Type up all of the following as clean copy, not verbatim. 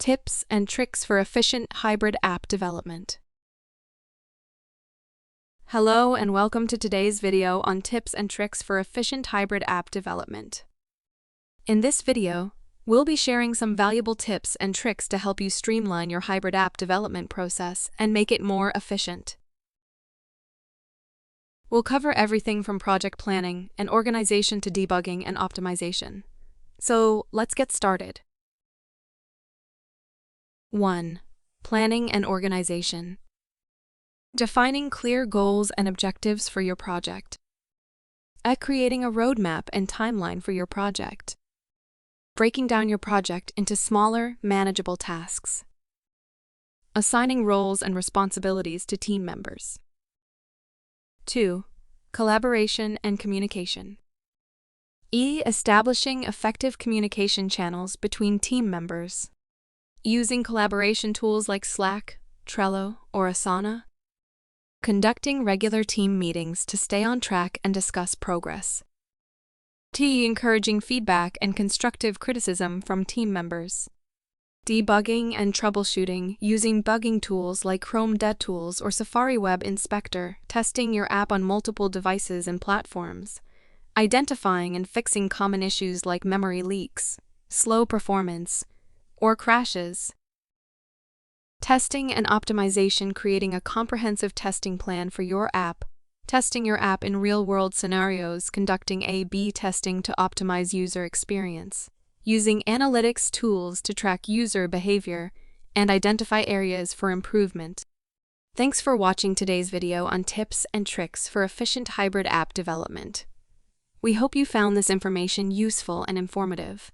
Tips and tricks for efficient hybrid app development. Hello and welcome to today's video on tips and tricks for efficient hybrid app development. In this video, we'll be sharing some valuable tips and tricks to help you streamline your hybrid app development process and make it more efficient. We'll cover everything from project planning and organization to debugging and optimization. So let's get started. 1. Planning and organization. Defining clear goals and objectives for your project. Creating a roadmap and timeline for your project. Breaking down your project into smaller, manageable tasks. Assigning roles and responsibilities to team members. 2. Collaboration and communication. Establishing effective communication channels between team members. Using collaboration tools like Slack, Trello, or Asana. Conducting regular team meetings to stay on track and discuss progress. Encouraging feedback and constructive criticism from team members. Debugging and troubleshooting using bugging tools like Chrome DevTools or Safari Web Inspector, testing your app on multiple devices and platforms. Identifying and fixing common issues like memory leaks, slow performance, or crashes. Testing and optimization, creating a comprehensive testing plan for your app, testing your app in real-world scenarios, conducting A/B testing to optimize user experience, using analytics tools to track user behavior and identify areas for improvement. Thanks for watching today's video on tips and tricks for efficient hybrid app development. We hope you found this information useful and informative.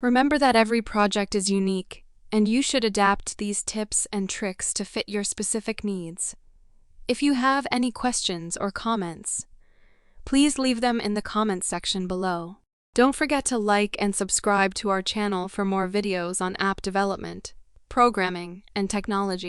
Remember that every project is unique, and you should adapt these tips and tricks to fit your specific needs. If you have any questions or comments, please leave them in the comments section below. Don't forget to like and subscribe to our channel for more videos on app development, programming, and technology.